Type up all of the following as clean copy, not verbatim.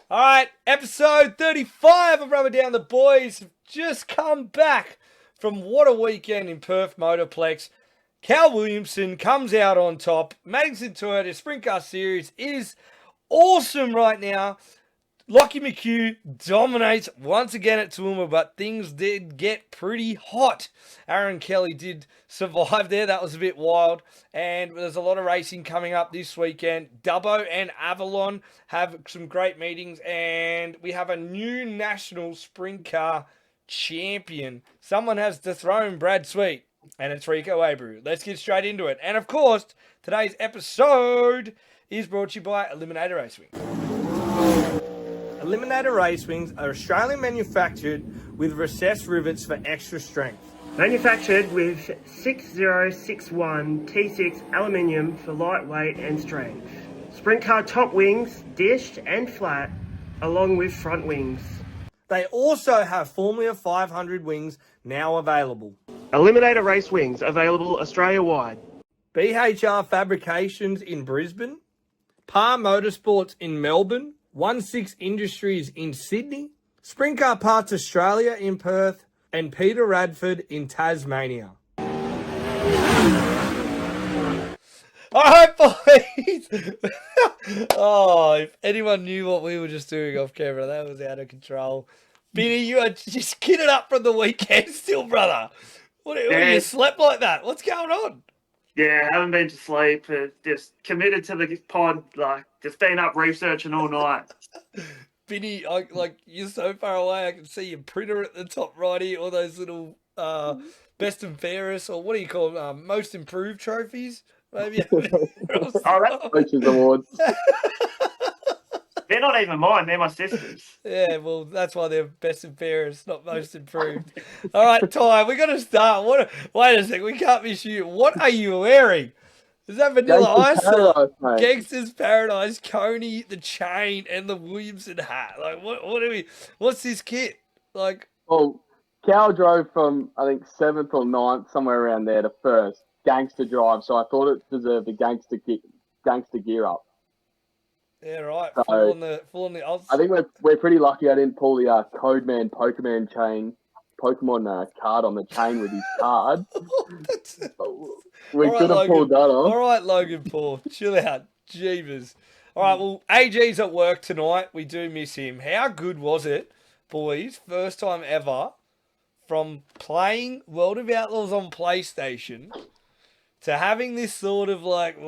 All right, episode 35 of Rubber Down. The boys have just come back from what a weekend in Perth Motorplex. Cal Williamson comes out on top. Maddington Toyota Sprintcar Series is awesome right now. Lockie McHugh dominates once again at Toowoomba, but things did get pretty hot. Aaron Kelly did survive there. That was a bit wild. And there's a lot of racing coming up this weekend. Dubbo and Avalon have some great meetings, and we have a new national sprint car champion. Someone has dethroned Brad Sweet, and it's Rico Abreu. Let's get straight into it. And of course, today's episode is brought to you by Eliminator Racing. Eliminator race wings are Australian manufactured with recessed rivets for extra strength. Manufactured with 6061 T6 aluminium for lightweight and strength. Sprint car top wings, dished and flat, along with front wings. They also have Formula 500 wings now available. Eliminator race wings available Australia-wide. BHR Fabrications in Brisbane, Par Motorsports in Melbourne, 16 Industries in Sydney, Sprint Car Parts Australia in Perth, and Peter Radford in Tasmania. All right, boys. Oh, if anyone knew what we were just doing off camera, that was out of control. Benny, you are just kidding up from the weekend still, brother. What you slept like that? What's going on? Yeah, haven't been to sleep. Just committed to the pod, just been up researching all night. Benny, you're so far away, I can see your printer at the top right here, all those little best and fairest, or what do you call them, most improved trophies, maybe? Coaches Awards. They're not even mine, they're my sister's. Yeah, well, that's why they're best and fairest, not most improved. All right, Ty, we got to start. Wait a sec, we can't miss you. What are you wearing? Is that Vanilla Ice? Gangster's Paradise, Coney, the chain, and the Williamson hat. What's this kit? Well, Cal drove from, I think, 7th or 9th, somewhere around there, to first. Gangster drive, so I thought it deserved a gangster gear up. Yeah, right. So, full on the odds. I think we're pretty lucky I didn't pull the Codeman Pokemon card on the chain with his card. We could have pulled that off. All right, Logan Paul, chill out. Jeebus. All right, well, AG's at work tonight. We do miss him. How good was it, boys? First time ever from playing World of Outlaws on PlayStation to having this sort of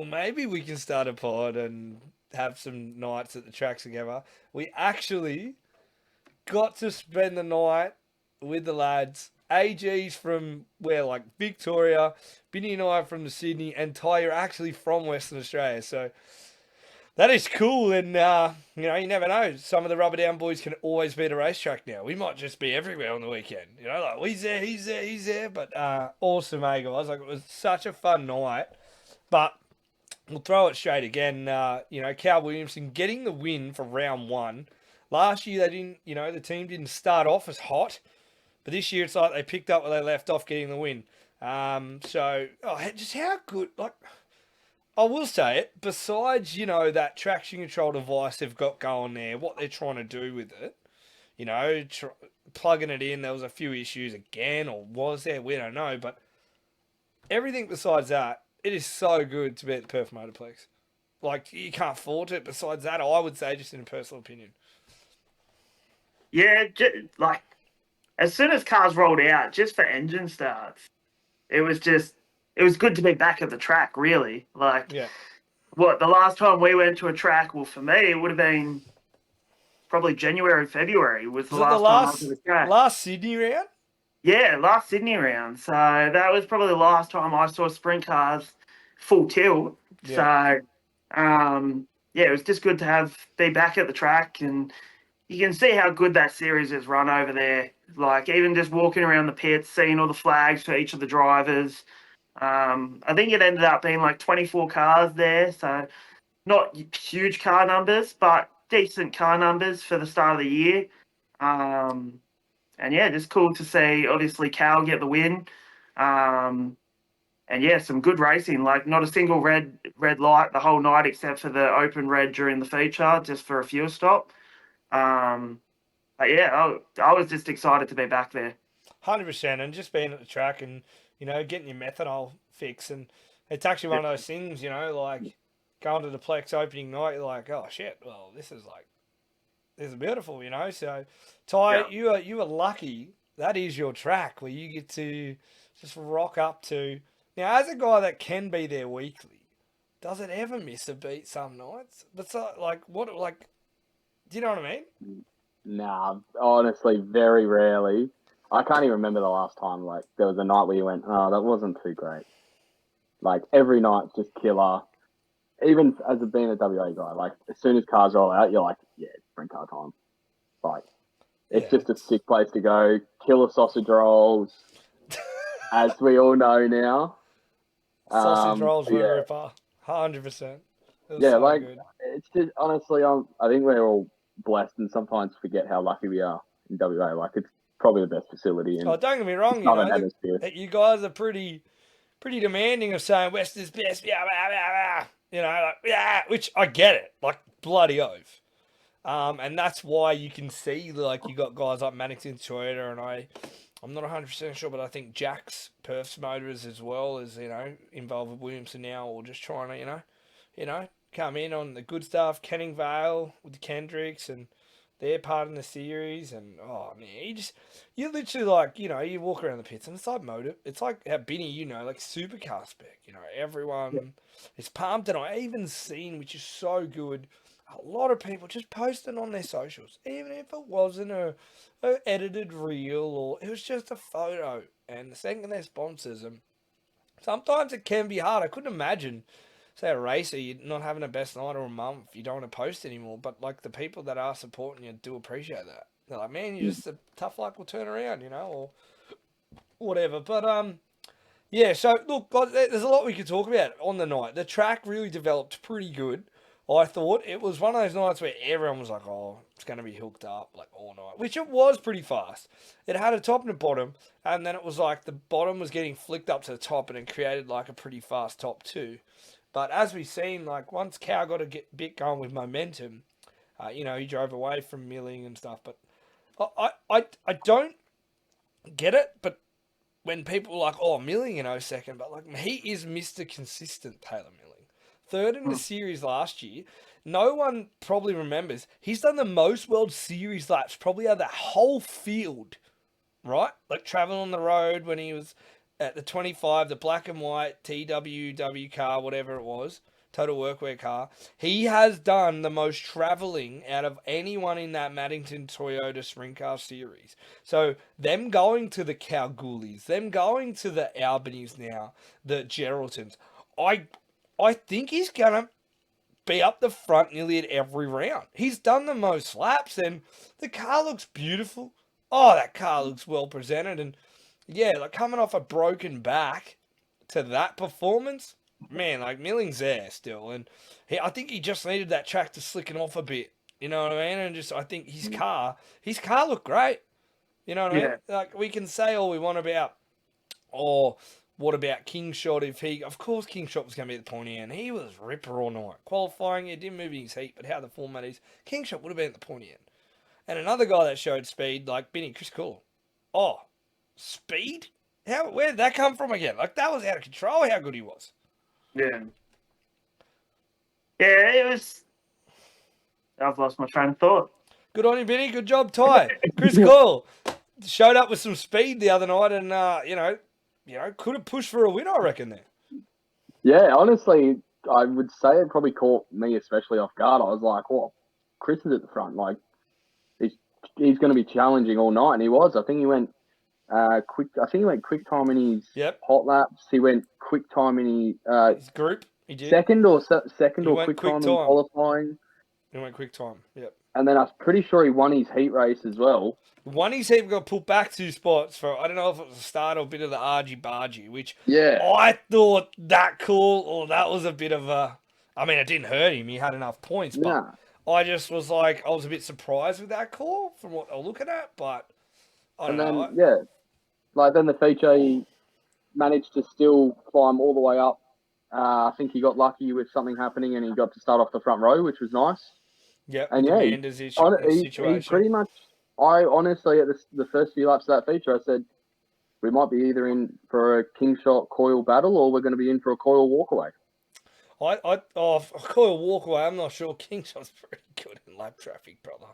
maybe we can start a pod and have some nights at the tracks together. We actually got to spend the night with the lads. AG's from Victoria, Binny and I are from the Sydney, and Ty, you're actually from Western Australia. So that is cool. And, you never know. Some of the Rubber Down boys can always be at a racetrack now. We might just be everywhere on the weekend. He's there. But awesome, guys. It was such a fun night. But we'll throw it straight again. Cal Williamson getting the win for round one. Last year, they didn't, the team didn't start off as hot. But this year, it's like they picked up where they left off getting the win. Just how good, I will say it, besides, that traction control device they've got going there, what they're trying to do with it, plugging it in, there was a few issues again, or was there? We don't know. But everything besides that, it is so good to be at the Perth Motorplex. You can't fault it. Besides that, I would say, just in a personal opinion. Yeah, as soon as cars rolled out, just for engine starts, it was good to be back at the track, really. The last time we went to a track, well, for me, it would have been probably January, February was the last time I went to the track. Last Sydney round? Yeah, last Sydney round. So that was probably the last time I saw sprint cars full tilt. Yeah. So, it was just good to be back at the track, and you can see how good that series is run over there. Even just walking around the pits, seeing all the flags for each of the drivers. I think it ended up being 24 cars there, so not huge car numbers, but decent car numbers for the start of the year. Just cool to see, obviously, Cal get the win. Some good racing. Not a single red light the whole night, except for the open red during the feature, just for a fuel stop. But yeah, I was just excited to be back there. 100%, and just being at the track and getting your methanol fix, and it's actually one of those things, like going to the Plex opening night, you're like, oh shit, well this is beautiful, So, Ty, Yeah. you are lucky. That is your track where you get to just rock up to. Now, as a guy that can be there weekly, does it ever miss a beat some nights? But so, do you know what I mean? Nah, honestly, very rarely. I can't even remember the last time, like, there was a night where you went, oh, that wasn't too great. Like, every night's just killer. Even as being a WA guy, like, as soon as cars roll out, you're like, yeah, it's sprint car time. Like, it's Yeah, just a sick place to go. Killer sausage rolls, as we all know now. sausage rolls were a Yeah, ripper, 100%. It was yeah, so like, good. it's just, honestly, I think we're all blessed and sometimes forget how lucky we are in WA. Like, it's probably the best facility Oh, and don't get me it's wrong. Southern Hemisphere. You guys are pretty demanding of saying West is best. Yeah, blah, blah, blah. Yeah, which I get it, like bloody oath. And that's why you can see like you got guys like Maddington Toyota, and I'm not 100% sure, but I think Jack's Perth Motors as well is involved with Williamson now, or just trying to come in on the good stuff. Canning Vale with the Kendricks, and they're part in the series. And oh man, you literally like you walk around the pits and it's like motor. It's like how Binny, like supercar spec. Everyone is pumped, and I even seen, which is so good, a lot of people just posting on their socials, even if it wasn't a edited reel or it was just a photo, and thanking their sponsors. And sometimes it can be hard. I couldn't imagine, say, a racer, you're not having a best night or a month, you don't want to post anymore. But like the people that are supporting you do appreciate that. They're like, man, you just a tough luck will turn around, or whatever. But yeah. So look, guys, there's a lot we could talk about on the night. The track really developed pretty good. I thought it was one of those nights where everyone was like, "Oh, it's going to be hooked up like all night," which it was pretty fast. It had a top and a bottom, and then it was like the bottom was getting flicked up to the top, and it created like a pretty fast top too. But as we've seen, like once Cow got a bit going with momentum, he drove away from milling and stuff. But I don't get it. But when people are like, oh, milling in 0 second, but like he is Mr. Consistent, Taylor Milling. Third in the series last year. No one probably remembers. He's done the most World Series laps probably out of that whole field, right? Like traveling on the road when he was at the 25, the black and white TWW car, whatever it was, Total Workwear car. He has done the most traveling out of anyone in that Maddington Toyota Sprintcar Series. So them going to the Kalgoorlies, them going to the Albanese now, the Geraldtons, I think he's gonna be up the front nearly at every round. He's done the most laps, and the car looks beautiful. Oh, that car looks well presented, and yeah, like coming off a broken back to that performance, man, like Milling's there still, and I think he just needed that track to slicken off a bit. You know what I mean? And just I think his car looked great. You know what I mean? Yeah. Like we can say all we want about, oh, what about Kingshot? Of course, Kingshot was going to be at the pointy end. He was ripper all night. Qualifying, it didn't move his heat, but how the format is, Kingshot would have been at the pointy end. And another guy that showed speed, like Benny, Chris Cool. Oh, speed? Where did that come from again? Like that was out of control. How good he was. Yeah. Yeah, it was. I've lost my train of thought. Good on you, Benny. Good job, Ty. Chris Cool showed up with some speed the other night, and could have pushed for a win, I reckon. There. Yeah, honestly, I would say it probably caught me especially off guard. I was like, "Well, Chris is at the front. Like, he's going to be challenging all night," and he was. I think he went quick. I think he went quick time in his hot laps. He went quick time in his group. He did second or he quick time in qualifying. He went quick time. Yep. And then I was pretty sure he won his heat race as well. One he's even got put back 2 spots for, I don't know if it was a start or a bit of the argy-bargy, which I thought that cool, or that was a bit of a, I mean, it didn't hurt him, he had enough points, but I just was like, I was a bit surprised with that call from what I was looking at, but I don't know. Like then the feature, he managed to still climb all the way up. I think he got lucky with something happening and he got to start off the front row, which was nice. Yep. And the yeah, Manders he situation. pretty much. I honestly, at the first few laps of that feature, I said we might be either in for a king shot coil battle or we're going to be in for a coil walkaway. Coil walkaway. I'm not sure. Kingshot's pretty good in lap traffic, brother.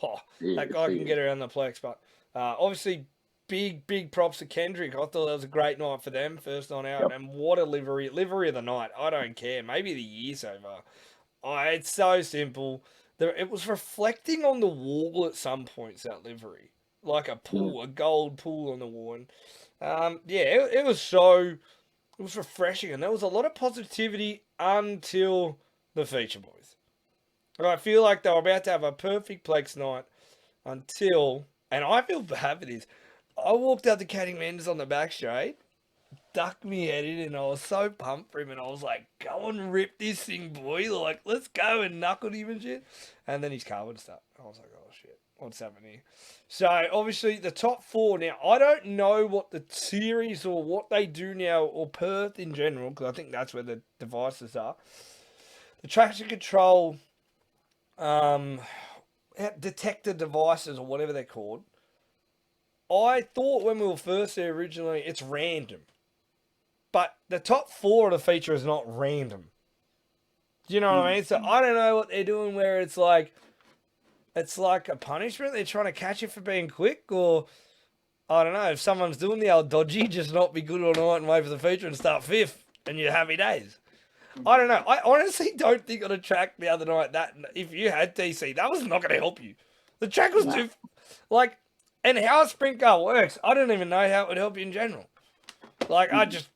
Oh, that guy can get around the plex, but obviously. Big props to Kendrick. I thought that was a great night for them, first night out, and what a livery of the night. I don't care. Maybe the year's over. It's so simple. It was reflecting on the wall at some points, that livery, like a pool, a gold pool on the wall. And it was refreshing, and there was a lot of positivity until the feature boys. And I feel like they were about to have a perfect plex night until, and I feel bad for this. I walked out to Caddy Mendes on the back straight, ducked me head in, and I was so pumped for him, and I was like, go and rip this thing, boy. Like, let's go, and knuckled him and shit. And then his car would start. I was like, oh, shit, what's happening here? So, obviously, the top four. Now, I don't know what the series or what they do now, or Perth in general, because I think that's where the devices are. The traction control detector devices, or whatever they're called. I thought when we were first there originally, it's random. But the top four of the feature is not random. Do you know what I mean? So I don't know what they're doing where it's like a punishment. They're trying to catch you for being quick, or I don't know, if someone's doing the old dodgy, just not be good all night and wait for the feature and start fifth and you're happy days. I don't know. I honestly don't think on a track the other night that if you had TC, that was not going to help you. The track was too, like, and how a sprint car works, I don't even know how it would help you in general. Like, it's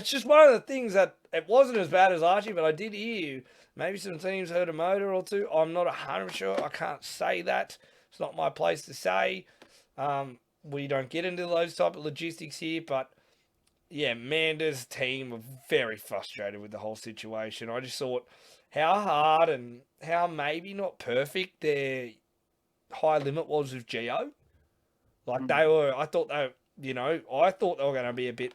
just one of the things that it wasn't as bad as last year, but I did hear maybe some teams heard a motor or two. I'm not 100% sure. I can't say that. It's not my place to say. We don't get into those type of logistics here, but yeah, Manda's team were very frustrated with the whole situation. I just thought how hard and how maybe not perfect their high limit was with Geo. Like I thought they were going to be a bit,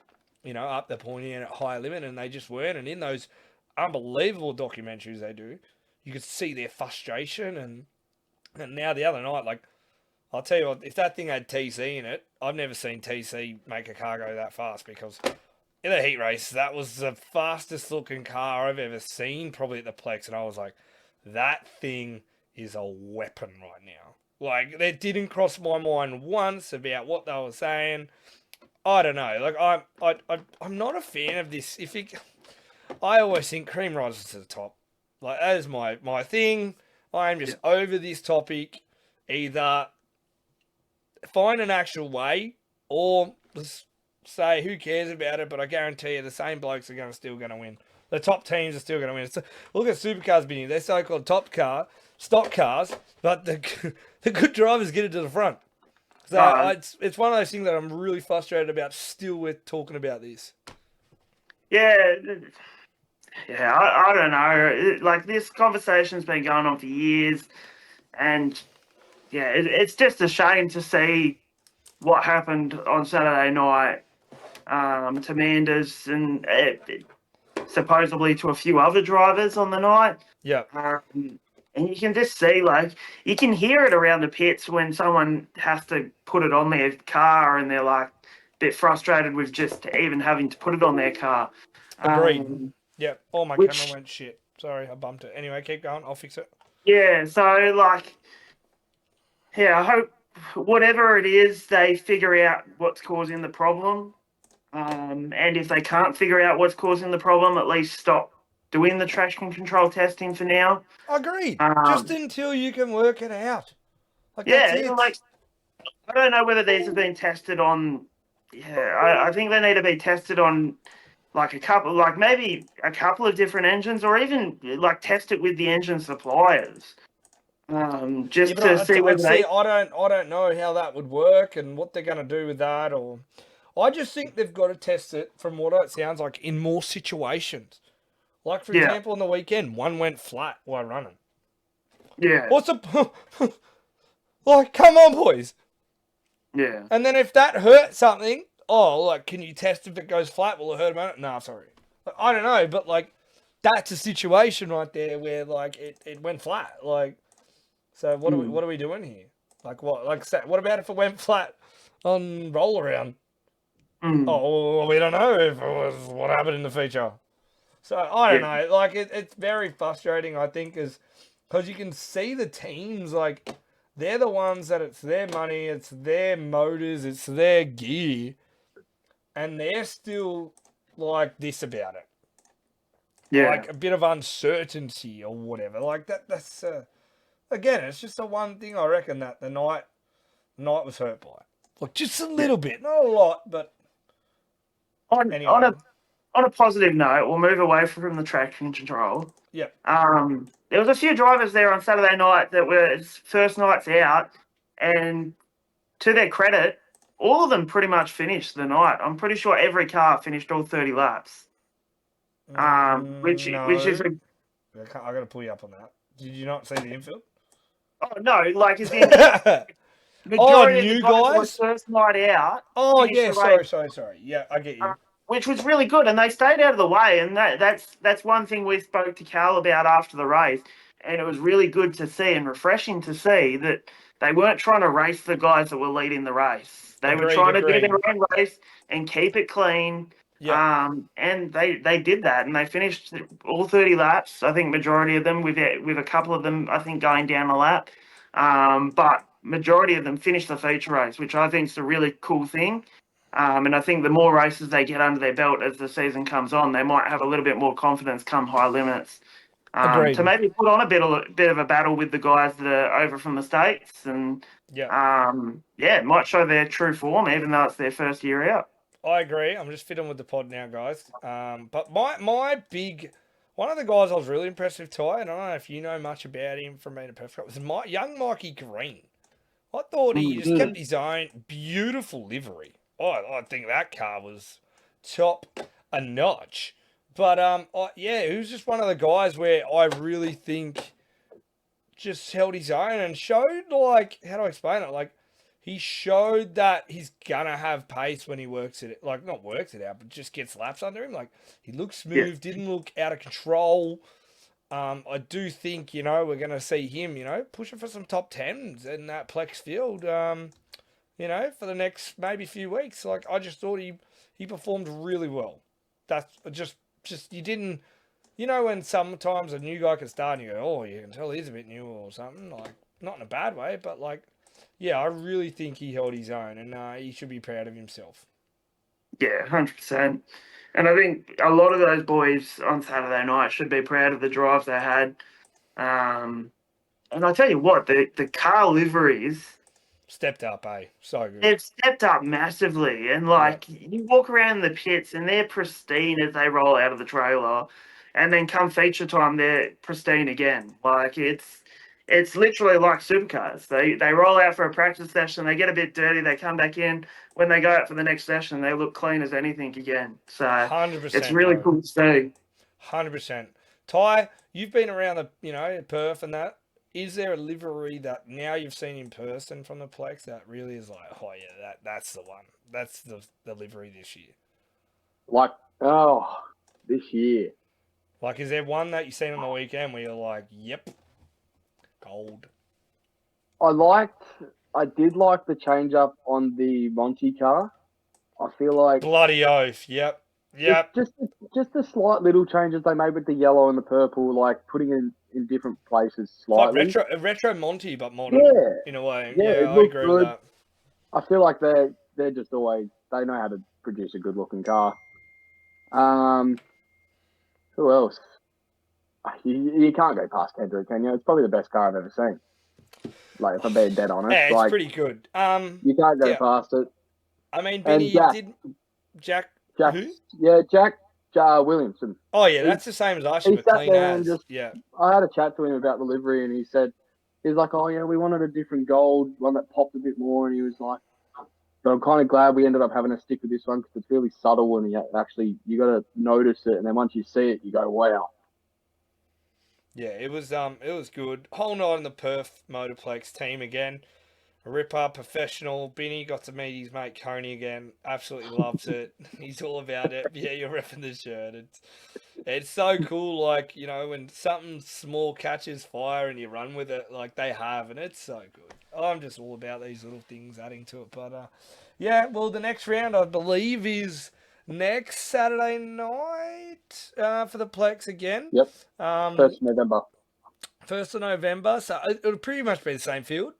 up the pointy end at high limit, and they just weren't. And in those unbelievable documentaries they do, you could see their frustration. And now the other night, like, I'll tell you what, if that thing had TC in it, I've never seen TC make a car go that fast, because in a heat race, that was the fastest looking car I've ever seen, probably at the Plex. And I was like, that thing is a weapon right now. Like, that didn't cross my mind once about what they were saying. I don't know. Like, I'm not a fan of this. I always think cream rises to the top. Like, that is my thing. I am just over this topic. Either find an actual way, or just say who cares about it. But I guarantee you, the same blokes are still going to win. The top teams are still going to win. Look at supercars being they're so-called stock cars, but the good drivers get it to the front. So it's one of those things that I'm really frustrated about. Still, we're talking about this. Yeah, I don't know. Like, this conversation's been going on for years, and yeah, it's just a shame to see what happened on Saturday night to Manders and supposedly to a few other drivers on the night. Yeah. And you can just see, like, you can hear it around the pits when someone has to put it on their car and they're, like, a bit frustrated with just even having to put it on their car. Agreed. Yeah. Oh, my camera went shit. Sorry, I bumped it. Anyway, keep going. I'll fix it. Yeah, so, like, yeah, I hope whatever it is, they figure out what's causing the problem. And if they can't figure out what's causing the problem, at least stop doing the traction control testing for now. Agreed. Just until you can work it out. Like, yeah, that's it. like, I don't know whether these have been tested on. Yeah, I think they need to be tested on, like, maybe a couple of different engines, or even like test it with the engine suppliers. Just to see whether they. I don't know how that would work and what they're going to do with that, or I just think they've got to test it from what it sounds like in more situations. Like, for example, on the weekend, one went flat while running. Yeah. What's the... like, come on, boys. Yeah. And then if that hurt something, like, can you test if it goes flat? Will it hurt a minute? Nah, sorry. I don't know, but, like, that's a situation right there where like it went flat. Like, so what are we doing here? Like what? Like what about if it went flat on roll around? Oh, we don't know if it was what happened in the future. So I don't know. Like it's very frustrating. I think because you can see the teams like they're the ones that it's their money, it's their motors, it's their gear, and they're still like this about it. Yeah. Like a bit of uncertainty or whatever. Like that's again, it's just the one thing I reckon that the night was hurt by. Like just a little bit, not a lot, but anyway. On a positive note, we'll move away from the traction control. Yeah. There was a few drivers there on Saturday night that were first nights out, and to their credit, all of them pretty much finished the night. I'm pretty sure every car finished all 30 laps. Which is I got to pull you up on that. Did you not see the infield? oh no, like as in majority new of the guys guys? were first night out. Oh finished yeah, the race, sorry. Yeah, I get you. which was really good, and they stayed out of the way, and that's one thing we spoke to Cal about after the race, and it was really good to see and refreshing to see that they weren't trying to race the guys that were leading the race. They were trying to do their own race and keep it clean. Yeah. And they did that, and they finished all 30 laps. I think majority of them, with a couple of them, I think going down a lap. But majority of them finished the feature race, which I think is a really cool thing. And I think the more races they get under their belt as the season comes on, they might have a little bit more confidence come high limits. To maybe put on a bit of a battle with the guys that are over from the States, and it might show their true form, even though it's their first year out. I agree. I'm just fitting with the pod now, guys. But my big one of the guys I was really impressed with, Ty, and I don't know if you know much about him from being a Perth Cup, was young Mikey Green. I thought he just kept his own beautiful livery. I think that car was top a notch. But he was just one of the guys where I really think just held his own and showed, like, how do I explain it? Like, he showed that he's gonna have pace when he works it, like not works it out, but just gets laps under him. Like he looked smooth, didn't look out of control. I do think we're gonna see him, pushing for some top tens in that Plex field. For the next maybe few weeks. Like I just thought he performed really well. That's just you didn't, when sometimes a new guy can start and you go, oh, you can tell he's a bit new or something. Like not in a bad way, but like. Yeah, I really think he held his own, and he should be proud of himself. Yeah, 100%. And I think a lot of those boys on Saturday night should be proud of the drives they had. And I tell you what, the car liveries stepped up, so good. They've stepped up massively, and you walk around the pits, and they're pristine as they roll out of the trailer, and then come feature time, they're pristine again. Like it's literally like supercars. They roll out for a practice session, they get a bit dirty, they come back in. When they go out for the next session, they look clean as anything again. So 100%, it's really cool to see. 100%. Ty, you've been around the Perth and that. Is there a livery that now you've seen in person from the Plex that really is like, oh yeah, that's the one. That's the livery this year? This year. Like, is there one that you've seen on the weekend where you're like, yep, gold? I did like the change up on the Monty car. I feel like bloody oath. Yep. Just the slight little changes they made with the yellow and the purple, like putting it in different places slightly. Like retro Monty, but modern in a way. Yeah, I agree with that. I feel like they're just always, they know how to produce a good looking car. Who else? You can't go past Kendrick, can you? It's probably the best car I've ever seen. Like, if I'm being dead honest. Yeah, it's pretty good. You can't go past it. I mean, Benny, Jack. Who? Yeah, Jack Williamson. Oh, yeah, that's the same as I should. I had a chat to him about the livery, and he's like, oh, yeah, we wanted a different gold, one that popped a bit more, and he was like, but I'm kind of glad we ended up having to stick with this one because it's really subtle, and you got to notice it, and then once you see it, you go, wow. Yeah, it was good. Whole night in the Perth Motorplex team again. Ripper, professional. Binny got to meet his mate Coney again. Absolutely loves it. He's all about it. Yeah, you're repping the shirt. It's so cool, like, you know, when something small catches fire and you run with it like they have, and it's so good. I'm just all about these little things adding to it. But, yeah, well, the next round, I believe, is next Saturday night for the Plex again. Yep. 1st November. 1st of November. So it'll pretty much be the same field.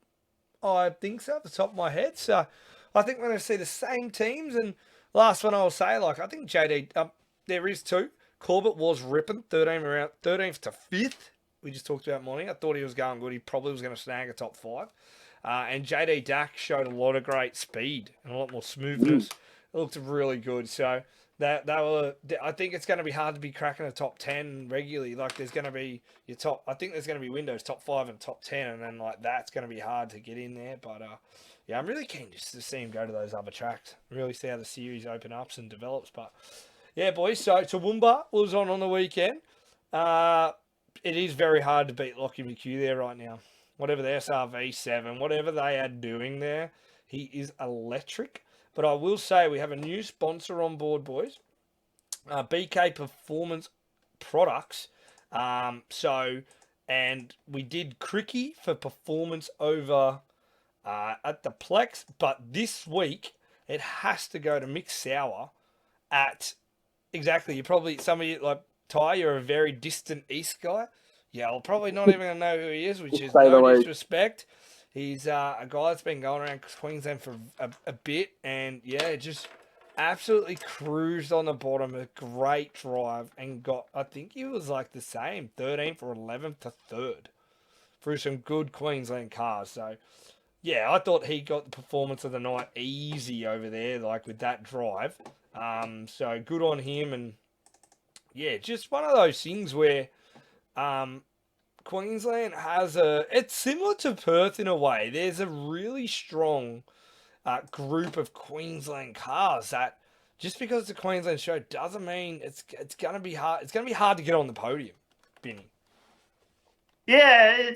I think so, at the top of my head. So I think we're going to see the same teams. And last one I'll say, like, I think JD, there is two. Corbett was ripping 13th to 5th. We just talked about morning. I thought he was going good. He probably was going to snag a top 5. And JD Dack showed a lot of great speed and a lot more smoothness. It looked really good. So I think it's going to be hard to be cracking a top 10 regularly. Like, there's going to be I think there's going to be windows top 5 and top 10, and then like that's going to be hard to get in there. But yeah, I'm really keen just to see him go to those other tracks, really see how the series open up and develops. But yeah, boys. So Toowoomba was on the weekend. It is very hard to beat Lockie McHugh there right now. Whatever the SRV7, whatever they are doing there, he is electric. But I will say we have a new sponsor on board, boys. BK Performance Products. And we did Cricky for performance over at the Plex. But this week, it has to go to Mick Sauer at, exactly, some of you, like Ty, you're a very distant East guy. Yeah, I'll probably not even know who he is, which is no disrespect. He's a guy that's been going around Queensland for a bit, and yeah, just absolutely cruised on the bottom. A great drive, and got, I think he was like the same, 13th or 11th to 3rd through some good Queensland cars. So yeah, I thought he got the performance of the night easy over there, like with that drive. So good on him, and yeah, just one of those things where Queensland has it's similar to Perth in a way. There's a really strong group of Queensland cars that just because it's a Queensland show doesn't mean it's going to be hard. It's going to be hard to get on the podium, Binny. Yeah,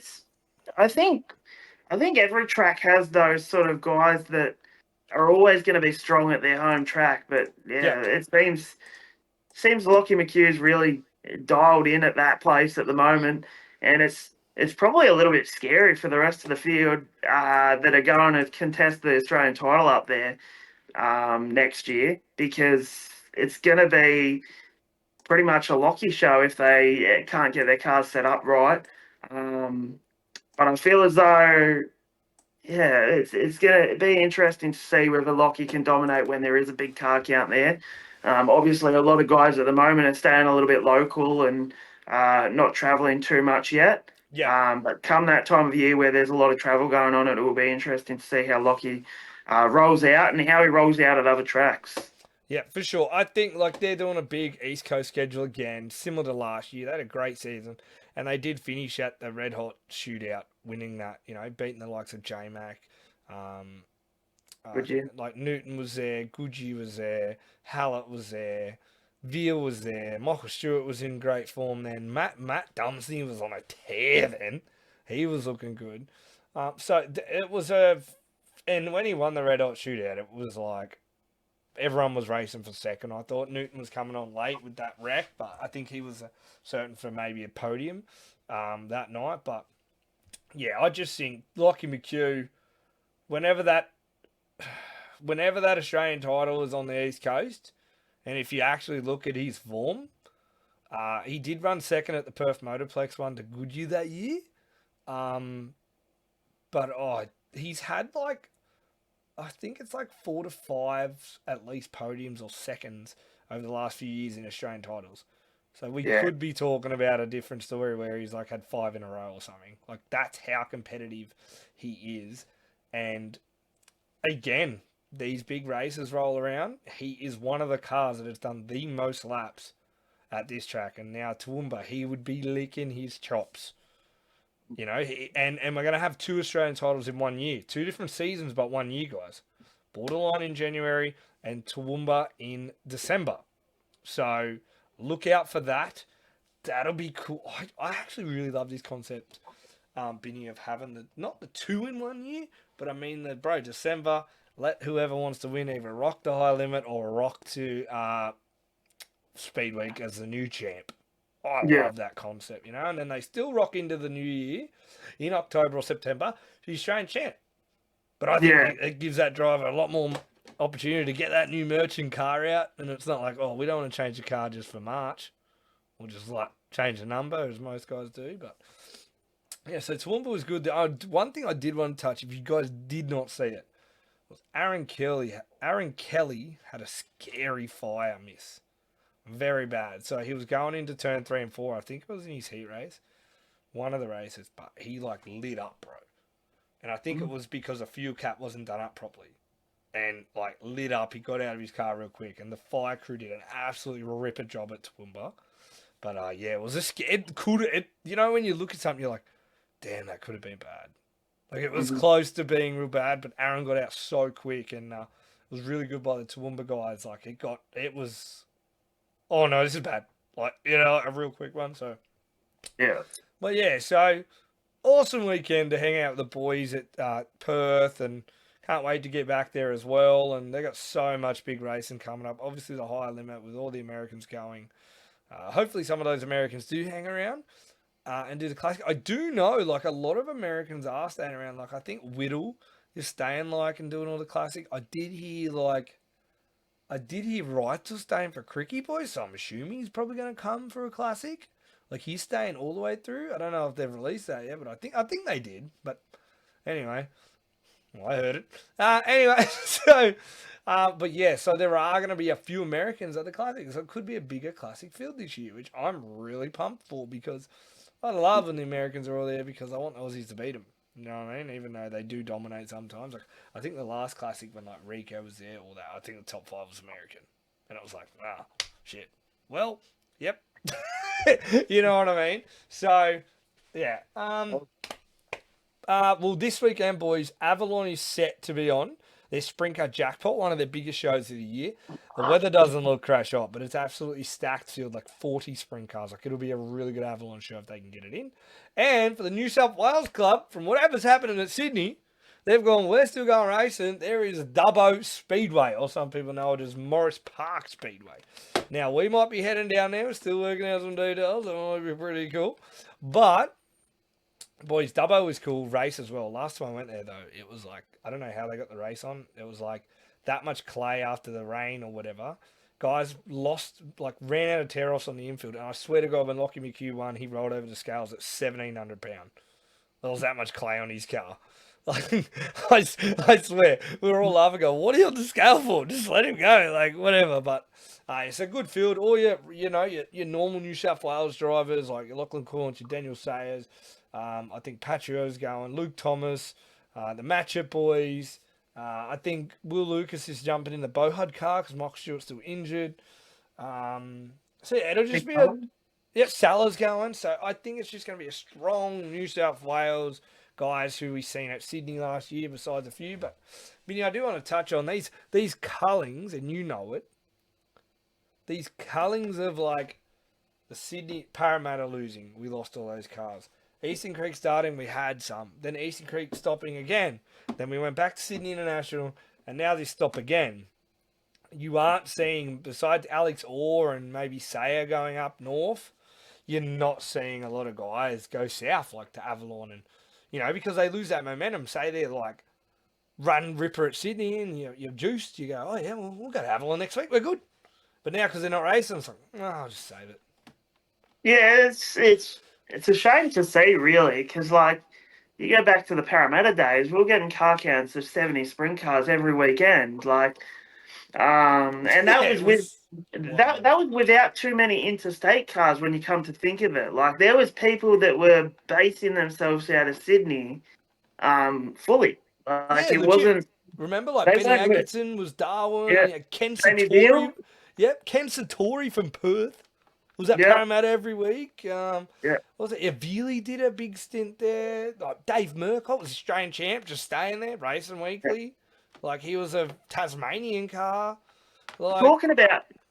I think every track has those sort of guys that are always going to be strong at their home track. But yeah. It seems Lockie McHugh's really dialed in at that place at the moment, and it's probably a little bit scary for the rest of the field that are going to contest the Australian title up there next year, because it's going to be pretty much a Lockie show if they can't get their cars set up right. But I feel as though, yeah, it's going to be interesting to see whether Lockie can dominate when there is a big car count there. Obviously, a lot of guys at the moment are staying a little bit local and not travelling too much yet. Yeah. But come that time of year where there's a lot of travel going on, it will be interesting to see how Lockie rolls out and how he rolls out at other tracks. Yeah, for sure. I think like they're doing a big East Coast schedule again, similar to last year. They had a great season, and they did finish at the Red Hot Shootout, winning that. You know, beating the likes of J-Mac. Like Newton was there, Gucci was there, Hallett was there, Veal was there, Michael Stewart was in great form then, Matt Dumsney was on a tear then. He was looking good. It was and when he won the Red Hot Shootout, it was like everyone was racing for second. I thought Newton was coming on late with that wreck, but I think he was certain for maybe a podium that night. But yeah, I just think Lockie McHugh, whenever that Australian title is on the East Coast, and if you actually look at his form, he did run second at the Perth Motorplex one to Goodyear that year. But he's had like, I think it's like 4 to 5 at least podiums or seconds over the last few years in Australian titles. So we could be talking about a different story where he's like had 5 in a row or something. Like, that's how competitive he is. And again, these big races roll around. He is one of the cars that has done the most laps at this track. And now Toowoomba, he would be licking his chops. You know, and we're going to have 2 Australian titles in 1 year. 2 different seasons, but 1 year, guys. Borderline in January and Toowoomba in December. So look out for that. That'll be cool. I actually really love this concept Binny, of having not the 2 in 1 year, but I mean December. Let whoever wants to win either rock the high limit or rock to Speed Week as the new champ. I love that concept, and then they still rock into the new year in October or September to the Australian champ. But I think it gives that driver a lot more opportunity to get that new merchant car out, and it's not like, we don't want to change the car just for March, or just like change the number as most guys do. But yeah, so Toowoomba was good. One thing I did want to touch, if you guys did not see it, was Aaron Kelly. Aaron Kelly had a scary fire miss, very bad. So he was going into turn 3 and 4. I think it was in his heat race, one of the races, but he lit up, bro. And I think it was because the fuel cap wasn't done up properly. And lit up, he got out of his car real quick, and the fire crew did an absolutely ripper job at Toowoomba. But it was when you look at something, you're like, damn, that could have been bad. It was close to being real bad, but Aaron got out so quick, and it was really good by the Toowoomba guys. Oh no, this is bad. A real quick one. So yeah, but yeah, so awesome weekend to hang out with the boys at Perth, and can't wait to get back there as well. And they got so much big racing coming up. Obviously, the higher limit with all the Americans going. Hopefully, some of those Americans do hang around and do the classic. I do know, a lot of Americans are staying around. I think Whittle is staying and doing all the classic. I did hear Reitzel staying for Cricky Boys, so I'm assuming he's probably going to come for a classic. He's staying all the way through. I don't know if they've released that yet, but I think they did. But anyway. Well, I heard it. Anyway, but yeah, so there are going to be a few Americans at the Classic. So it could be a bigger Classic field this year, which I'm really pumped for, because I love when the Americans are all there, because I want Aussies to beat them. You know what I mean? Even though they do dominate sometimes. I think the last Classic when Rico was there, all that, I think the top 5 was American. And it was wow, shit. Well, yep. You know what I mean? So, yeah. Well, this weekend, boys, Avalon is set to be on their Sprintcar Jackpot, one of their biggest shows of the year. The weather doesn't look crash hot, but it's absolutely stacked field, 40 sprint cars. It'll be a really good Avalon show if they can get it in. And for the New South Wales Club, from whatever's happening at Sydney, they've gone, we're still going racing. There is Dubbo Speedway, or some people know it as Morris Park Speedway. Now, we might be heading down there. We're still working out some details. That might be pretty cool. But boys, Dubbo was cool race as well. Last time I went there, though, it was I don't know how they got the race on. It was that much clay after the rain or whatever. Guys ran out of tear-offs on the infield. And I swear to God, when Lockie McHugh he rolled over the scales at 1,700 pounds. There was that much clay on his car. I swear, we were all laughing, going, what are you on the scale for? Just let him go, whatever. But it's a good field. All your normal New South Wales drivers, your Lachlan Corns, your Daniel Sayers, I think Patrio's going, Luke Thomas, the Matchup boys. I think Will Lucas is jumping in the Bohud car because Mock Stewart's still injured. So yeah, it'll just be Salah's going. So I think it's just going to be a strong New South Wales guys who we've seen at Sydney last year, besides a few. But I do want to touch on these cullings, and you know it. These cullings of the Sydney Parramatta losing, we lost all those cars. Eastern Creek starting, we had some. Then Eastern Creek stopping again. Then we went back to Sydney International, and now they stop again. You aren't seeing, besides Alex Orr and maybe Sayer going up north, you're not seeing a lot of guys go south to Avalon, and because they lose that momentum. Say they're run ripper at Sydney and you're juiced, you go, oh yeah, we'll go to Avalon next week, we're good. But now because they're not racing, it's I'll just save it. Yeah, it's a shame to see, really, because you go back to the Parramatta days, we were getting car counts of 70 sprint cars every weekend, and that was that was without too many interstate cars. When you come to think of it, there was people that were basing themselves out of Sydney, fully. It wasn't. Remember, Benny Atkinson was Darwin. Yeah. Ken Satori. Yep, Ken Satori from Perth was at Parramatta every week. What was it? Avili did a big stint there. Dave Murcott was Australian champ, just staying there, racing weekly. He was a Tasmanian car.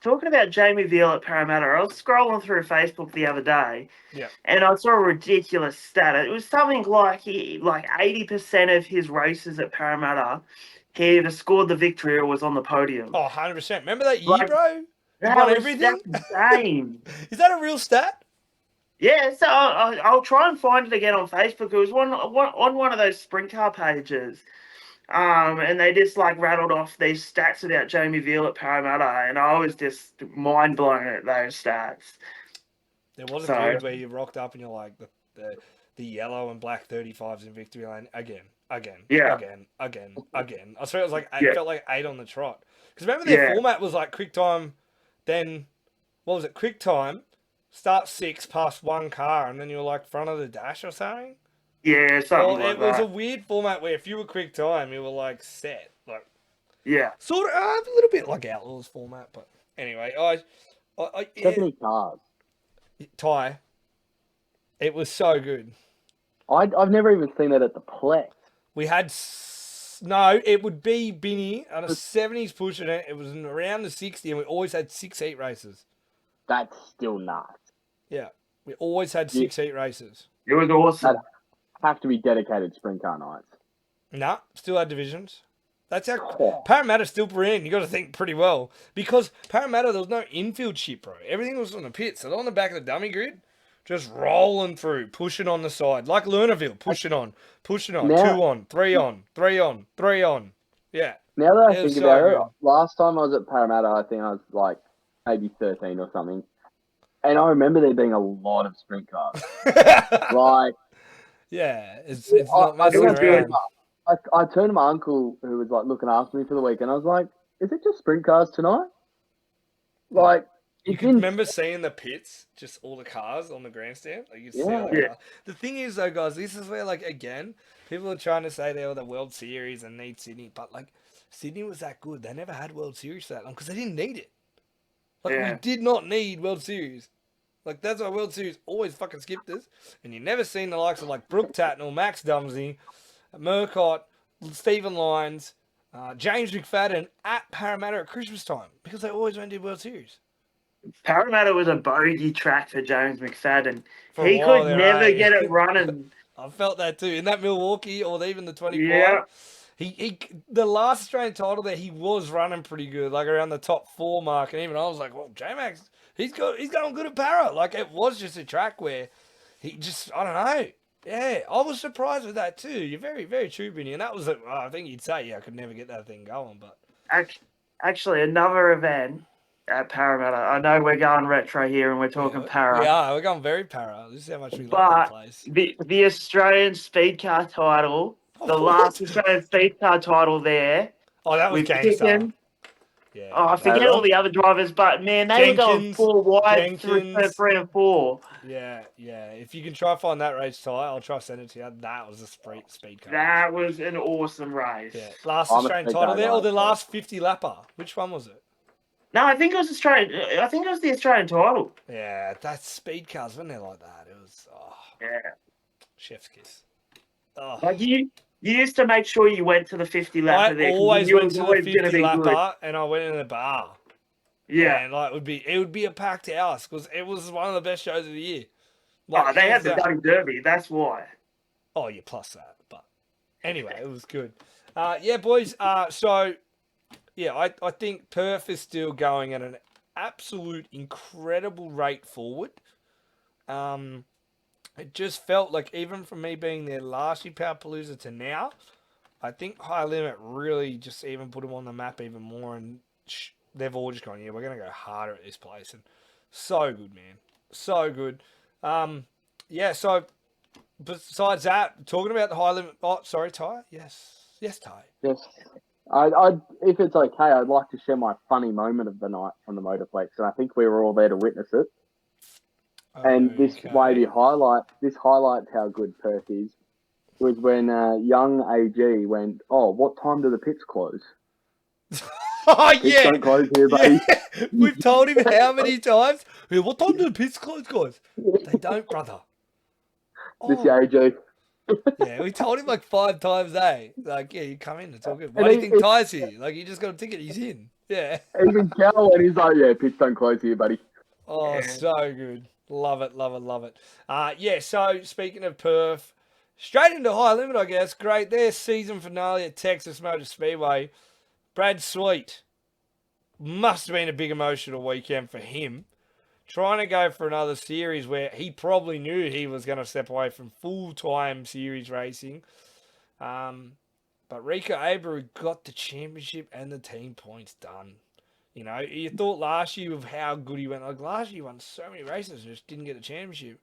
talking about Jamie Veal at Parramatta, I was scrolling through Facebook the other day, Yeah. and I saw a ridiculous stat. It was something like 80% of his races at Parramatta, he either scored the victory or was on the podium. Oh, 100%. Remember that year, Like, bro? He That won was everything? that's insane. Is that a real stat? Yeah, so I'll try and find it again on Facebook. It was on one of those sprint car pages. And they just like rattled off these stats about Jamie Veal at Parramatta, and I was just mind blown at those stats. There was a So- period where you rocked up and you're like, the yellow and black 35s in victory lane again. Yeah. I swear it was like Yeah. it felt like 8 on the trot. Because remember their Yeah. format was like quick time, then what was it? Quick time, start 6 past one car, and then you were like front of the dash or something. Yeah, something Well, like it was a that. weird format where if you were quick time, you were like set, like Yeah. sort of a little bit like Outlaws format. But anyway, I 70 cars. Ty, it was so good. I've never even seen it at the Plex. We had no, it would be Binny on a 70s pushing it. It was around the 60, and we always had 6 heat races. That's still nuts. Yeah, we always had 6 heat races. It was awesome. Have to be dedicated sprint car nights. Nah, still had divisions. That's how Oh. Parramatta still ran. You got to think pretty well because Parramatta there was no infield shit, bro. Everything was on the pits. So they're on the back of the dummy grid, just rolling through, pushing on the side like Lernerville, pushing on, Now- 2 on, 3 on, 3 on, 3 on. Yeah, Now that I It was think so about it, good. last time I was at Parramatta, I think I was like maybe 13 or something. And I remember there being a lot of sprint cars. Like, yeah. It's I, not I, messing was good. around. I turned to my uncle who was like looking after me for the week, and I was like, "Is it just sprint cars tonight?" Like, You it can didn't. remember seeing the pits, just all the cars on the grandstand. Like you see all the Yeah. cars. The thing is, though, guys, this is where, like, again, people are trying to say they were the World Series and need Sydney, but like, Sydney was that good. They never had World Series for that long because they didn't need it. Like, Yeah. we did not need World Series. Like, that's why World Series always fucking skipped us. And you never seen the likes of like Brooke Tatnell, Max Dumsey, Murcott, Stephen Lyons, James McFadden at Parramatta at Christmas time because they always went to World Series. Parramatta was a bogey track for James McFadden. For a He while could there, never eh? get it running. I felt that too. In that Milwaukee or even the 25. Yeah. He the last Australian title there, he was running pretty good, like around the top 4 mark. And even I was like, well, J-Max, he's going good at Para. Like, it was just a track where he just, I don't know. Yeah, I was surprised with that too. You're very, very true, Vinny. And that was, I think you'd say, yeah, I could never get that thing going. But Actually, another event at Parramatta. I know we're going retro here and we're talking yeah, Para. we are. We're going very Para. This is how much we love But that place. the Australian speed car title, the last Australian speed car title there, Oh, that was with gangster. Chicken. Yeah. Oh, I forget all the other drivers, but man, they were going Jenkins, 4 wide through Jenkins. 3 and 4. Yeah. If you can try find that race, Ty, I'll try send it to you. That was a speed car. That was an awesome race. Yeah. Last I'm a Australian speed title car there, guy, or the so- last 50 lapper? Which one was it? No, I think it was Australian. I think it was the Australian title. Yeah, that's speed cars, wasn't it like that? It was Yeah. chef's kiss. Oh. Like you used to make sure you went to the 50 lapper I there. 'cause you always knew it went was to the always gonna 50 be lapper, good. and I went in the bar. Yeah. And like it would be a packed house because it was one of the best shows of the year. Oh, they had hands the down. Duddy Derby. That's why. Oh, you plus that. But anyway, it was good. Yeah, boys. So, yeah, I think Perth is still going at an absolute incredible rate forward. It just felt like even from me being there last year, POWERPALOOZA to now, I think High Limit really just even put them on the map even more. And they've all just gone, yeah, we're going to go harder at this place. And so good, man. So good. Yeah, so besides that, talking about the High Limit. Oh, sorry, Ty. Yes, Ty. Yes. I if it's okay, I'd like to share my funny moment of the night on the Motorplex, and I think we were all there to witness it. And this maybe highlights how good Perth is. Was when young AG went, "Oh, what time do the pits close?" Oh, Pits yeah. don't close here, buddy. Yeah. We've told him how many times. Hey, what time do the pits close, guys? They don't, brother. This Oh. AG. Yeah, we told him like 5 times, eh? Like, yeah, you come in, it's all good. Why And do you he- think Ty's here? Like, you just got a ticket, he's in. Yeah. Even Cal, and he's like, yeah, pitch don't close here, buddy. Oh, Yeah. so good. Love it, love it, love it. Yeah, so speaking of Perth, straight into high limit, I guess. Great. Their season finale at Texas Motor Speedway. Brad Sweet. Must have been a big emotional weekend for him. Trying to go for another series where he probably knew he was going to step away from full-time series racing. But Rico Abreu got the championship and the team points done. You know, you thought last year of how good he went. Like last year, he won so many races, just didn't get a championship.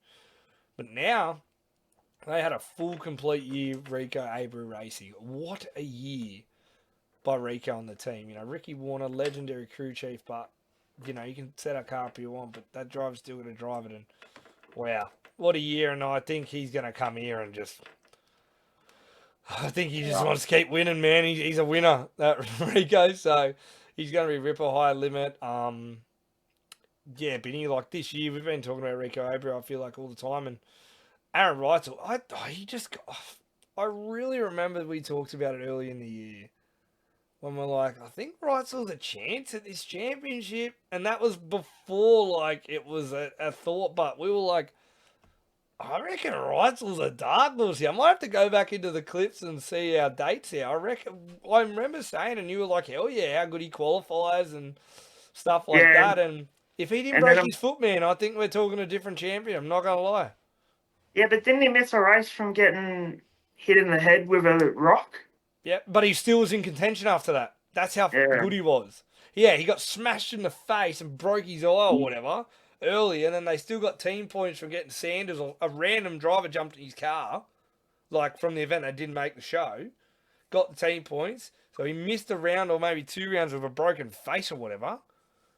But now they had a full, complete year of Rico Abreu racing. What a year by Rico and the team. You know, Ricky Warner, legendary crew chief, but you know you can set a car up you want, but that driver's still going to drive it. And wow, what a year! And I think he's going to come here and just. I think he just wants to keep winning, man. He's a winner, that Rico. So he's going to be Ripper high limit. Yeah, Benny, like this year, we've been talking about Rico Abreu, I feel like, all the time. And Aaron Reitzel, I really remember we talked about it early in the year when we're like, I think Reitzel's a chance at this championship. And that was before, like, it was a thought, but we were like, I reckon Reitzel's a dark horse here. I might have to go back into the clips and see our dates here. I remember saying, and you were like, hell yeah, how good he qualifies and stuff like that. And if he didn't And break then his foot, man, I think we're talking a different champion. I'm not going to lie. Yeah, but didn't he miss a race from getting hit in the head with a rock? Yeah, but he still was in contention after that. That's how Yeah. good he was. Yeah, he got smashed in the face and broke his eye or whatever early, and then they still got team points from getting Sanders, or a random driver jumped in his car, like from the event that didn't make the show, got the team points. So he missed a round or maybe 2 rounds with a broken face or whatever,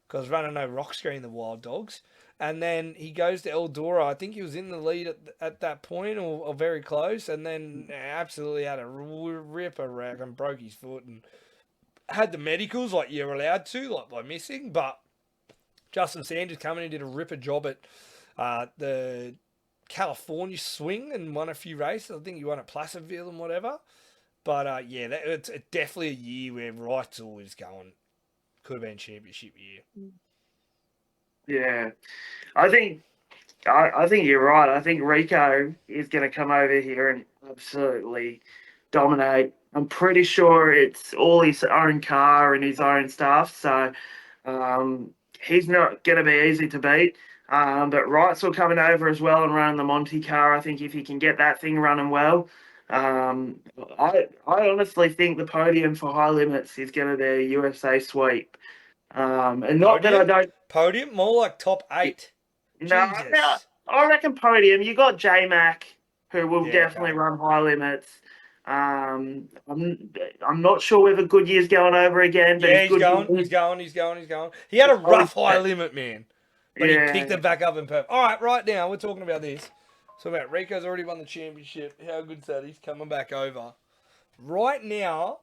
because running no rock screen, the Wild Dogs. And then he goes to Eldora. I think he was in the lead at that point or very close, and then absolutely had a rip a rack and broke his foot and had the medicals like you're allowed to, like by missing. But Justin Sanders coming in did a ripper job at the California swing and won a few races. I think he won at Placerville and whatever. But yeah, it's definitely a year where Reitzel is going. Could have been championship year. Yeah, I think you're right. I think Rico is going to come over here and absolutely dominate. I'm pretty sure it's all his own car and his own stuff, so he's not going to be easy to beat. But Wright's coming over as well and running the Monty car. I think if he can get that thing running well, I honestly think the podium for high limits is going to be a USA sweep. And not that I don't. Podium? More like top 8. No, Jesus. I reckon podium. You got J Mac, who will Yeah, definitely okay. run high limits. I'm not sure whether Goodyear's going over again, but Yeah, if he's going. He had a rough high limit, man. But he picked it back up in Perth. All right, right now, we're talking about this. So about Rico's already won the championship. How good's that? He's coming back over. Right now,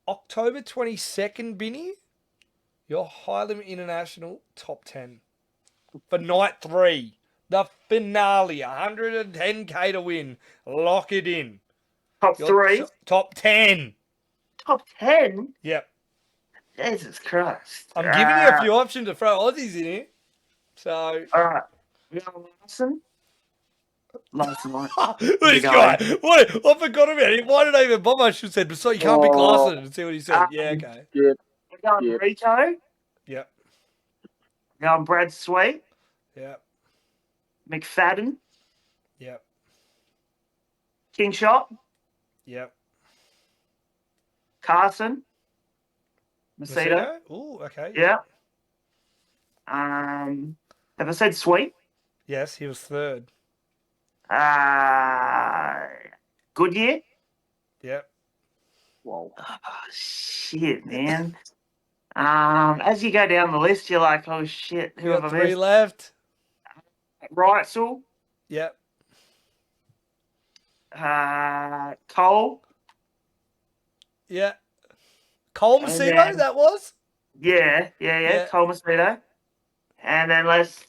October 22nd, Binny, your High Limit International top 10. For night 3. The finale. 110k to win. Lock it in. Top 3? Top 10. Top 10? Yep. Jesus Christ. I'm giving you a few options to throw Aussies in here. So. All right. We got Larson. Larson. This guy. What? I forgot about it. Why did I even bother? I should have said, so you can't pick Larson and see what he said. Yeah, okay. We're going Rico. Yep. We're going Brad Sweet. Yep. McFadden. Yep. King Shot. Yep. Carson. Macedo. Ooh, okay. Yeah. Have I said Sweet? Yes, he was 3rd. Goodyear. Yep. Whoa. Oh, shit, man. As you go down the list, you're like, oh shit, who You have got I 3 missed? left. Reitzel. Yep. Cole. Yeah. Cole Macedo, that was? Yeah. Cole Macedo. And then let's.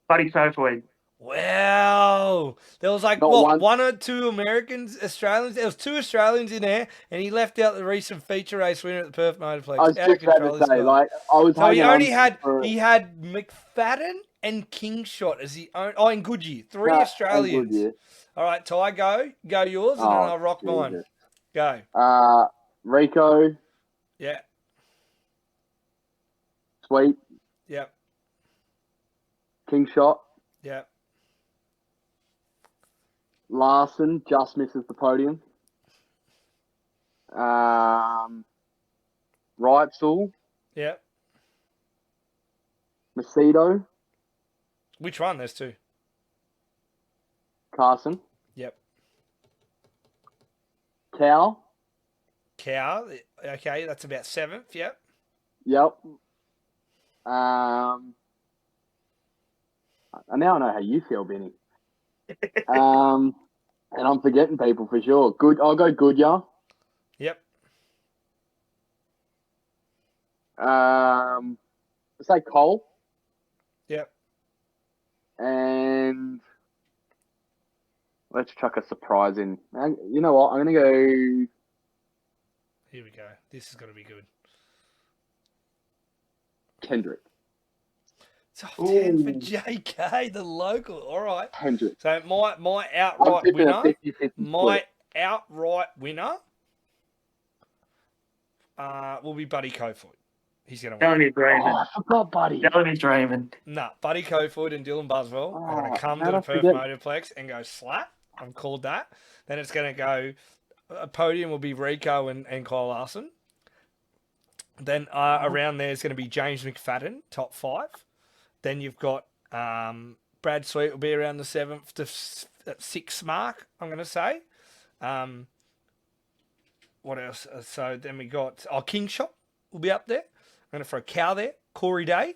Buddy Kofoid. Wow. There was like, Not what, one. one or two Australians? There was two Australians in there, and he left out the recent feature race winner at the Perth Motorplex. I was Out of just about control, to this say, guy. like, I was So he hanging only on had, for he had McFadden and Kingshot as the only, oh, and Goodyear. Three and Australians. Goodyear. All right, Ty, go yours, and then Oh, I'll rock mine. Jesus. Go. Rico, Yeah, Sweet, yeah, Kingshot, yeah. Larson just misses the podium. Wrightsall, Yeah. Macedo, Which one? There's two. Carson, Yep. Cow, Cow. Okay, that's about seventh. Yep. yep. And now I know how you feel, Benny. And I'm forgetting people for sure. Good, I'll go Goodyear. Yep. Say Cole. Yep. And let's chuck a surprise in. You know what? I'm going to go Here we go. This is going to be good. Kendrick. Top 10 for JK, the local. All right. Kendrick. So my I'm outright tipping a winner. 50-50 My split. outright winner will be Buddy Cofoot. He's going to win. Telling he's dreaming. Oh, I forgot, buddy. Telling he's dreaming. Nah, Buddy Cofoot and Dylan Buswell are going to come to how'd the I Perth forget? Motorplex and go slap. I'm called that. Then it's going to go. A podium will be Rico and Kyle Larson. Then around there is going to be James McFadden, top 5. Then you've got Brad Sweet will be around the 7th to 6th mark, I'm going to say. What else? So then we got Kingshot will be up there. I'm going to throw Cow there. Corey Day,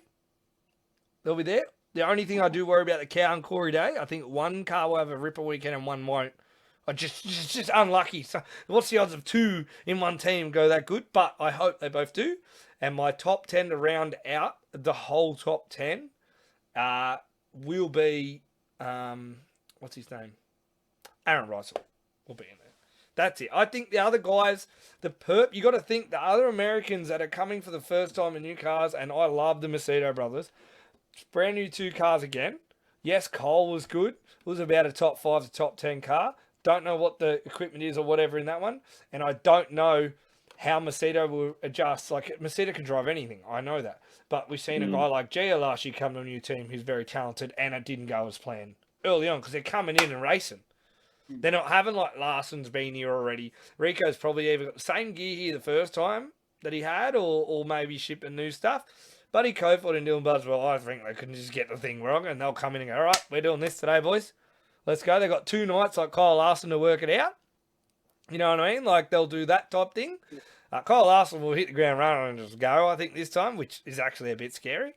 they'll be there. The only thing I do worry about the Cow and Corey Day, I think one car will have a ripper weekend and one won't. I just unlucky. So what's the odds of two in one team go that good? But I hope they both do. And my top 10 to round out the whole top 10 will be what's his name? Aaron Russell will be in there. That's it. I think the other guys, you got to think the other Americans that are coming for the first time in new cars, and I love the Macedo brothers. Brand new 2 cars again. Yes, Cole was good. It was about a top 5 to top 10 car. Don't know what the equipment is or whatever in that one. And I don't know how Macedo will adjust. Like, Macedo can drive anything. I know that. But we've seen a guy like Gia last year come to a new team who's very talented, and it didn't go as planned early on because they're coming in and racing. They're not having like Larson's been here already. Rico's probably either got the same gear here the first time that he had or maybe shipping new stuff. Buddy Cofoot and Dylan Buswell, I think they couldn't just get the thing wrong and they'll come in and go, all right, we're doing this today, boys. Let's go. They've got 2 nights like Kyle Larson to work it out. You know what I mean? Like they'll do that type thing. Kyle Larson will hit the ground running and just go, I think, this time, which is actually a bit scary.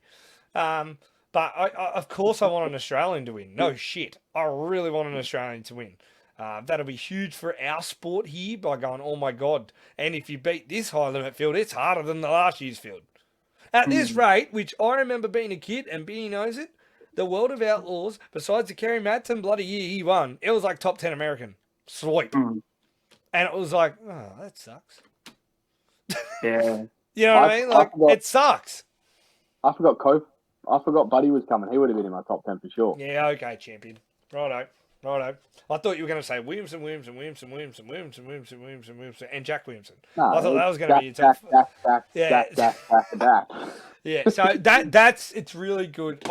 But of course I want an Australian to win. No shit. I really want an Australian to win. That'll be huge for our sport here by going, oh my God. And if you beat this high limit field, it's harder than the last year's field. At this rate, which I remember being a kid and Benny knows it, the World of Outlaws, besides the Kerry Madsen bloody year he won, it was like top 10 American. Sweep. And it was like, oh, that sucks. Yeah. You know what I mean? Like, it sucks. I forgot Buddy was coming. He would have been in my top 10 for sure. Yeah, okay, champion. Righto. I thought you were going to say Williamson, and Jack Williamson. No, I thought that was going to be your top. Back. Yeah, so that's it's really good.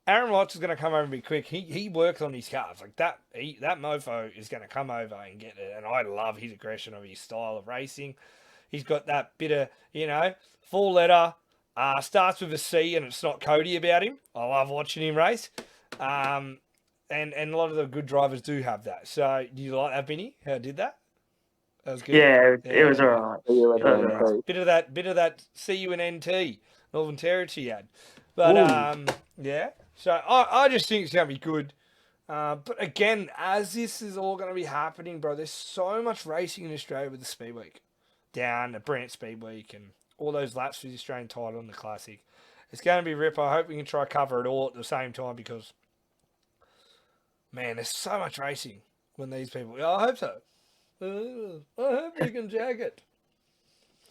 Aaron Watts is going to come over and be quick. He works on his cars like that. That mofo is going to come over and get it. And I love his aggression of his style of racing. He's got that bit of 4-letter. Starts with a C and it's not Cody about him. I love watching him race. And a lot of the good drivers do have that. So do you like that, Benny? How I did that? That was good. Yeah, it was all right. Bit of that CUNNT Northern Territory ad. But yeah. So I just think it's gonna be good. But again, as this is all gonna be happening, bro, there's so much racing in Australia with the Speed Week. Down the Brent Speed Week and all those laps for the Australian title and the Classic. It's gonna be rip. I hope we can try cover it all at the same time because Man, there's so much racing when these people. I hope so. I hope we can jag it.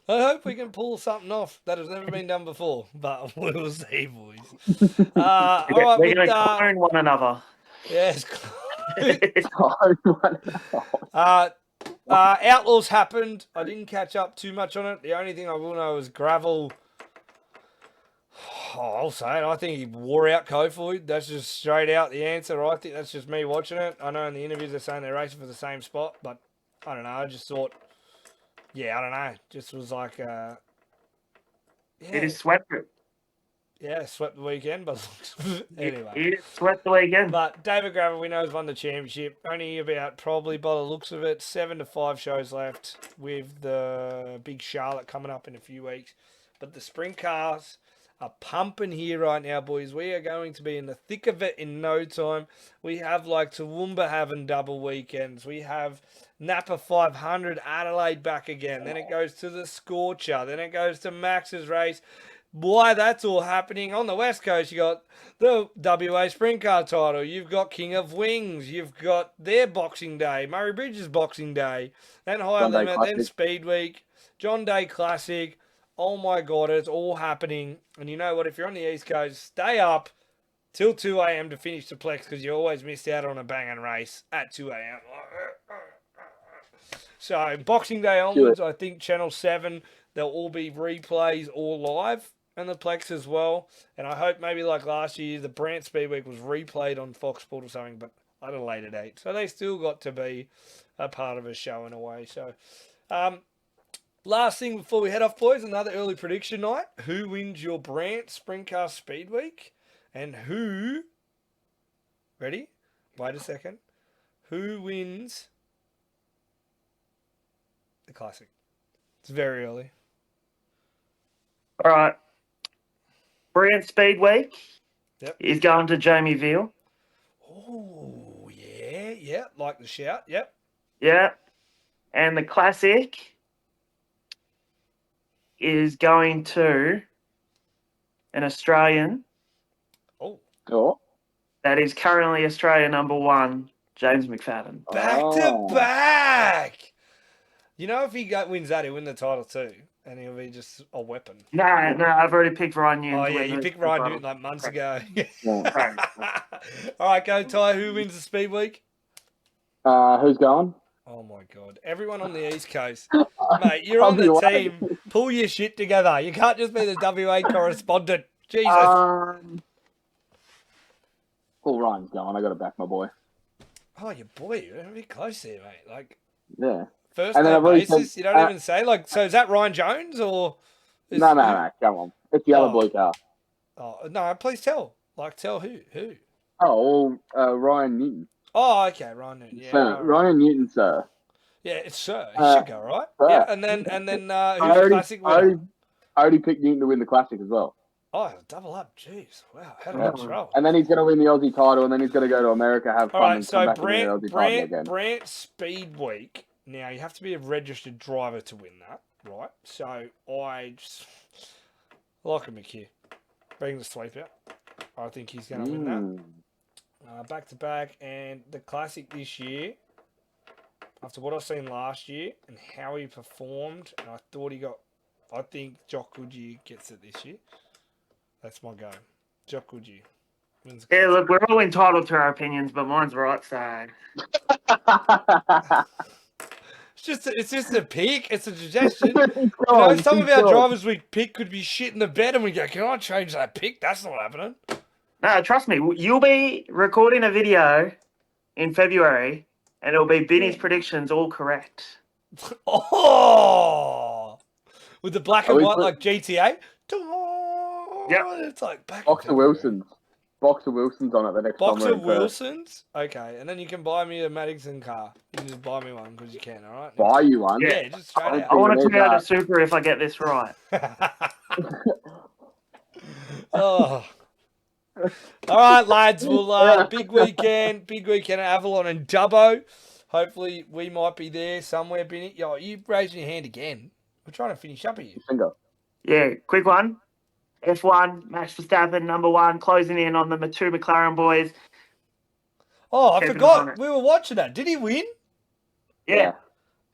I hope we can pull something off that has never been done before, but we'll see, boys. All right, We're going to clone one another. yes. Oh, Outlaws happened. I didn't catch up too much on it. The only thing I will know is Gravel. Oh, I'll say it. I think he wore out Kofoid. That's just straight out the answer. I think that's just me watching it. I know in the interviews they're saying they're racing for the same spot, but I don't know. I just thought, I don't know. Just was like, It is swept it. Yeah, swept the weekend, but anyway. It swept the weekend. But David Gravel, we know, has won the championship. Only about, probably by the looks of it, 7 to 5 shows left with the big Charlotte coming up in a few weeks. But the sprint cars are pumping here right now, boys. We are going to be in the thick of it in no time. We have like Toowoomba having double weekends. We have Napa 500, Adelaide back again. Then it goes to the Scorcher. Then it goes to Max's race. Why that's all happening. On the West Coast, you got the WA Sprint Car title. You've got King of Wings. You've got their Boxing Day. Murray Bridges Boxing Day. Then High Limit. Then Speed Week. John Day Classic. Oh my God, it's all happening. And you know what? If you're on the East Coast, stay up till 2 a.m. to finish the Plex because you always missed out on a banging race at 2 a.m. So Boxing Day onwards, I think Channel 7, there'll all be replays all live. And the Plex as well. And I hope maybe like last year, the Brant Speed Week was replayed on Fox Sport or something, but at a later date. So they still got to be a part of a show in a way. So, last thing before we head off, boys, another early prediction night. Who wins your Brant Sprint Car Speed Week? And who... Ready? Wait a second. Who wins the Classic? It's very early. All right. Brant Speed Week is going to Jamie Veal. Oh, yeah. Like the shout. Yep. Yeah. And the Classic is going to an Australian. Oh. That is currently Australia #1, James McFadden. Back to back. You know, if he wins that, he'll win the title too. And he'll be just a weapon. No, I've already picked Ryan Newton. Oh, yeah, you picked Ryan Newton like months ago. All right, go, Ty. Who wins the Speed Week? Who's going? Oh, my God. Everyone on the East Coast. Mate, you're on the team. Pull your shit together. You can't just be the WA correspondent. Jesus. Well, Ryan's going. I got to back my boy. Oh, your boy. You're a bit close there, mate. Like, yeah. First name basis, you don't even say. Like, so is that Ryan Jones or? No. Come on, it's the other blue car. Oh no! Please tell. Like, tell who? Who? Oh, Ryan Newton. Oh, okay, Ryan Newton. Yeah, Sir, Ryan Newton, sir. Yeah, it's Sir. He should go right. Sir. Yeah, and then who's the Classic winner? I already picked Newton to win the Classic as well. Oh, double up. Jeez, wow, how did he roll? And then he's going to win the Aussie title, and then he's going to go to America, have fun, and come back and win the Aussie title again. Brant Speed Week. Now, you have to be a registered driver to win that, right? So, I just... Like a McHugh. Bring the sweep out. I think he's going to win that. Back-to-back. And the Classic this year, after what I've seen last year and how he performed, and I thought he got... I think Jock Goodyear gets it this year. That's my go. Jock Goodyear. Yeah, look, we're all entitled to our opinions, but mine's right, so... It's just a pick. It's a suggestion. Some of our drivers we pick could be shit in the bed, and we go, "Can I change that pick?" That's not happening. No, trust me. You'll be recording a video in February, and it'll be Benny's predictions all correct. Oh, with the black and white like GTA. Yep. It's like back. Boxer Wilson's on it the next time. Boxer Wilson's? Okay, and then you can buy me a Maddington car. You can just buy me one because you can, all right? Buy you one? Yeah, just straight out. I want to turn out a super if I get this right. Oh. All right, lads. Well, big weekend at Avalon and Dubbo. Hopefully, we might be there somewhere, Benny. Yo, you raising your hand again. We're trying to finish up here. Yeah, quick one. F1, Max Verstappen, #1, closing in on the two McLaren boys. Oh, I Keeping an eye on forgot. it. We were watching that. Did he win? Yeah.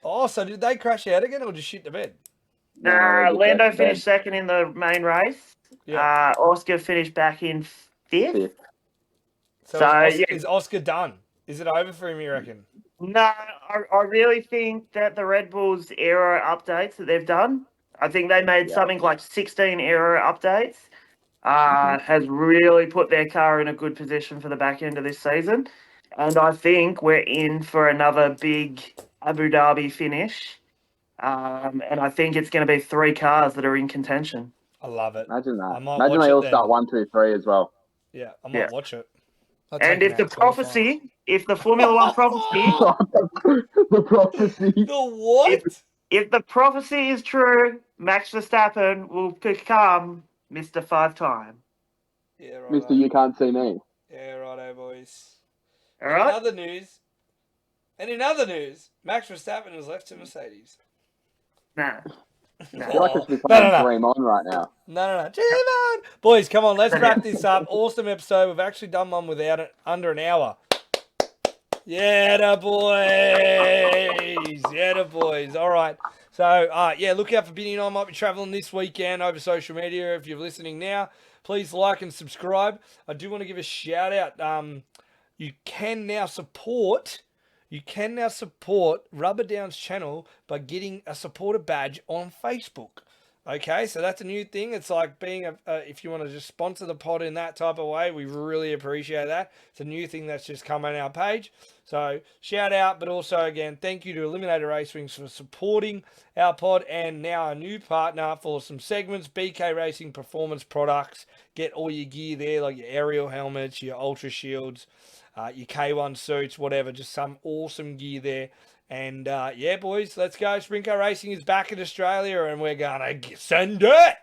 Oh, so did they crash out again or just shit the bed? No, they just Lando went to finished bed. second in the main race. Yeah. Oscar finished back in fifth. Fifth. So, So, is, yeah. is Oscar done? Is it over for him, you reckon? No, I really think that the Red Bulls aero updates that they've done, I think they made Yeah. something like 16 aero updates, Mhm. has really put their car in a good position for the back end of this season. And I think we're in for another big Abu Dhabi finish. And I think it's going to be 3 cars that are in contention. I love it. Imagine that. I might Imagine watch they it all then. start 1, 2, 3 as well. Yeah, I Yeah. might watch it. I'll And take if him the out qualifying. prophecy, if the Formula One prophecy, The prophecy. The what? if the prophecy is true, Max Verstappen will become Mr. 5-time. Yeah, right. Mister, you can't see me. Yeah, righto, boys. All And right? in other news, Max Verstappen has left to Mercedes. No. I feel like I should be No, playing no, no. Dream On right now. No. Dream on! Boys, come on, let's wrap this up. Awesome episode. We've actually done one without it under an hour. Yeah, the boys. Yeah, the boys. All right. So, yeah, look out for Benny and I might be traveling this weekend over social media. If you're listening now, please like and subscribe. I do want to give a shout out. You can now support Rubber Down's channel by getting a supporter badge on Facebook. Okay, so that's a new thing. It's like being if you want to just sponsor the pod in that type of way, we really appreciate that. It's a new thing that's just come on our page. So shout out, but also again, thank you to Eliminator Race Wings for supporting our pod and now a new partner for some segments, BK Racing Performance Products. Get all your gear there, like your aerial helmets, your Ultra Shields, your K1 suits, whatever. Just some awesome gear there. And yeah, boys, let's go. Sprintcar Racing is back in Australia and we're going to send it.